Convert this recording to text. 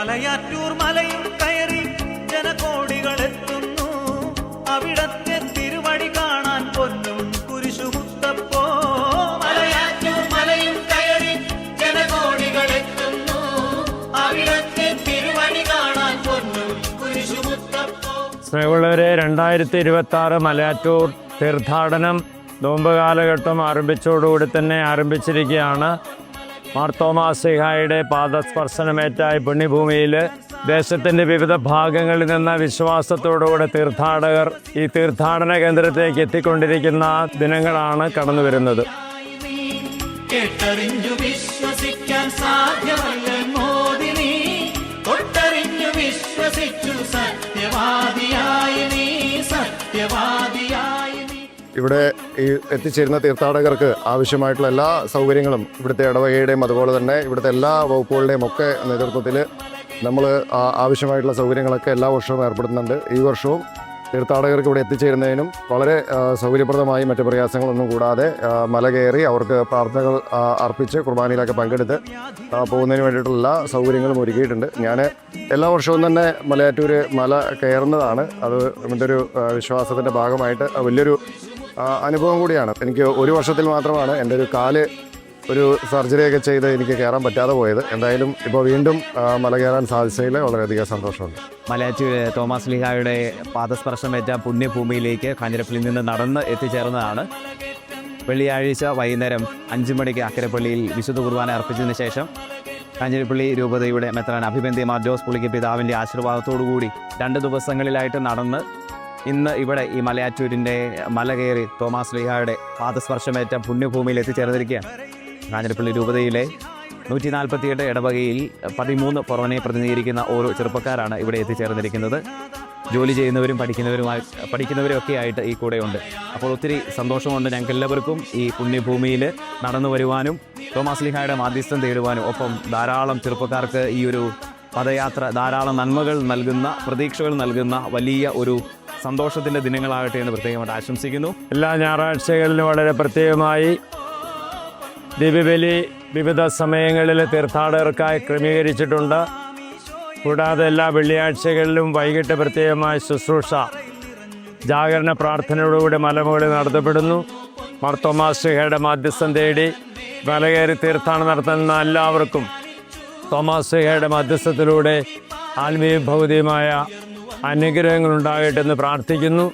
മലയാറ്റൂർ മലയും കയറി ജനകോടികളെത്തുന്നു. അവിടത്തെ തിരുവടി കാണാൻ പൊന്നും കുരിശുമുത്തപ്പോ. മലയാറ്റൂർ മലയും കയറി ജനകോടികളെത്തുന്നു. അവിടത്തെ തിരുവടി കാണാൻ പൊന്നും കുരിശുമുത്തപ്പോ. സ്നേഹമുള്ളവരെ, 2026 മലയാറ്റൂർ തീർത്ഥാടനം നോമ്പ് കാലഘട്ടം ആരംഭിച്ചതോടുകൂടി തന്നെ ആരംഭിച്ചിരിക്കുകയാണ്. മാർത്തോമാ ശ്ലീഹായുടെ പാദസ്പർശനമേറ്റായി പുണ്യഭൂമിയിൽ ദേശത്തിൻ്റെ വിവിധ ഭാഗങ്ങളിൽ നിന്ന് വിശ്വാസത്തോടുകൂടെ തീർത്ഥാടകർ ഈ തീർത്ഥാടന കേന്ദ്രത്തിലേക്ക് എത്തിക്കൊണ്ടിരിക്കുന്ന ദിനങ്ങളാണ് കടന്നു വരുന്നത്. കേട്ടറിഞ്ഞു വിശ്വസിക്കാൻ സാധ്യമല്ല മോദിനി, തൊട്ടറിഞ്ഞു വിശ്വസിച്ചു സത്യവാദിയായി നീ, സത്യവാദിയായി നീ. ഇവിടെ ഈ എത്തിച്ചേരുന്ന തീർത്ഥാടകർക്ക് ആവശ്യമായിട്ടുള്ള എല്ലാ സൗകര്യങ്ങളും ഇവിടുത്തെ ഇടവകയുടെയും അതുപോലെ തന്നെ ഇവിടുത്തെ എല്ലാ വകുപ്പുകളുടെയും ഒക്കെ നേതൃത്വത്തിൽ നമ്മൾ ആവശ്യമായിട്ടുള്ള സൗകര്യങ്ങളൊക്കെ എല്ലാ വർഷവും ഏർപ്പെടുത്തുന്നുണ്ട്. ഈ വർഷവും തീർത്ഥാടകർക്ക് ഇവിടെ എത്തിച്ചേരുന്നതിനും വളരെ സൗകര്യപ്രദമായി മറ്റ് പ്രയാസങ്ങളൊന്നും കൂടാതെ മല കയറി അവർക്ക് പ്രാർത്ഥനകൾ അർപ്പിച്ച് കുർബാനയിലൊക്കെ പങ്കെടുത്ത് പോകുന്നതിന് വേണ്ടിയിട്ടുള്ള എല്ലാ സൗകര്യങ്ങളും ഒരുക്കിയിട്ടുണ്ട്. ഞാൻ എല്ലാ വർഷവും തന്നെ മലയാറ്റൂർ മല കയറുന്നതാണ്. അത് എൻ്റെ ഒരു വിശ്വാസത്തിൻ്റെ ഭാഗമായിട്ട് വലിയൊരു അനുഭവം കൂടിയാണ്. എനിക്ക് ഒരു വർഷത്തിൽ മാത്രമാണ് എൻ്റെ ഒരു കാല് ഒരു സർജറിയൊക്കെ ചെയ്ത് എനിക്ക് കയറാൻ പറ്റാതെ പോയത്. എന്തായാലും ഇപ്പോൾ വീണ്ടും മല കയറാൻ സാധിച്ചതിൽ വളരെയധികം സന്തോഷമുണ്ട്. മലയാറ്റൂർ തോമാസ് ശ്ലീഹായുടെ പാദസ്പർശമേറ്റ പുണ്യഭൂമിയിലേക്ക് കാഞ്ഞിരപ്പള്ളിയിൽ നിന്ന് നടന്ന് എത്തിച്ചേർന്നതാണ്. വെള്ളിയാഴ്ച വൈകുന്നേരം 5 മണിക്ക് അക്കരപ്പള്ളിയിൽ വിശുദ്ധ കുർബാന അർപ്പിച്ചതിന് ശേഷം കാഞ്ഞിരപ്പള്ളി രൂപതയുടെ മെത്രാൻ അഭിബന്ധ്യ മാർ ജോസ് പുളിക്ക് പിതാവിൻ്റെ ആശീർവാദത്തോടുകൂടി 2 ദിവസങ്ങളിലായിട്ട് നടന്ന് ഇന്ന് ഇവിടെ ഈ മലയാറ്റൂരിൻ്റെ മല കയറി തോമാസ് ശ്ലീഹായുടെ പാദസ്പർശമേറ്റ പുണ്യഭൂമിയിൽ എത്തിച്ചേർന്നിരിക്കുകയാണ്. കാഞ്ഞിരപ്പള്ളി രൂപതയിലെ 148 ഇടവകയിൽ 13 ഫൊറോനയെ പ്രതിനിധീകരിക്കുന്ന ഓരോ ചെറുപ്പക്കാരാണ് ഇവിടെ എത്തിച്ചേർന്നിരിക്കുന്നത്. ജോലി ചെയ്യുന്നവരും പഠിക്കുന്നവരും ഒക്കെ ആയിട്ട് ഈ കൂടെയുണ്ട്. അപ്പോൾ ഒത്തിരി സന്തോഷമുണ്ട് ഞങ്ങൾക്ക് എല്ലാവർക്കും ഈ പുണ്യഭൂമിയിൽ നടന്നു വരുവാനും തോമാസ് ശ്ലീഹായുടെ മാധ്യസ്ഥം തേടുവാനും. ഒപ്പം ധാരാളം ചെറുപ്പക്കാർക്ക് ഈ ഒരു പദയാത്ര ധാരാളം നന്മകൾ നൽകുന്ന, പ്രതീക്ഷകൾ നൽകുന്ന വലിയ ഒരു സന്തോഷത്തിൻ്റെ ദിനങ്ങളാകട്ടെ എന്ന് പ്രത്യേകമായിട്ട് ആശംസിക്കുന്നു. എല്ലാ ഞായറാഴ്ചകളിലും വളരെ പ്രത്യേകമായി ദിവ്യബലി വിവിധ സമയങ്ങളിൽ തീർത്ഥാടകർക്കായി ക്രമീകരിച്ചിട്ടുണ്ട്. കൂടാതെ എല്ലാ വെള്ളിയാഴ്ചകളിലും വൈകിട്ട് പ്രത്യേകമായ ശുശ്രൂഷ ജാഗരണ പ്രാർത്ഥനയോടുകൂടി മലമുകളിൽ നടത്തപ്പെടുന്നു. മാർത്തോമാ ശ്ലീഹയുടെ മാധ്യസ്ഥം തേടി മലകയറി തീർത്ഥാടനം നടത്തുന്ന എല്ലാവർക്കും തോമാസ് ശ്ലീഹയുടെ മധ്യസ്ഥത്തിലൂടെ ആത്മീയ ഭൗതികമായ അനുഗ്രഹങ്ങൾ ഉണ്ടാകട്ടെ എന്ന് പ്രാർത്ഥിക്കുന്നു.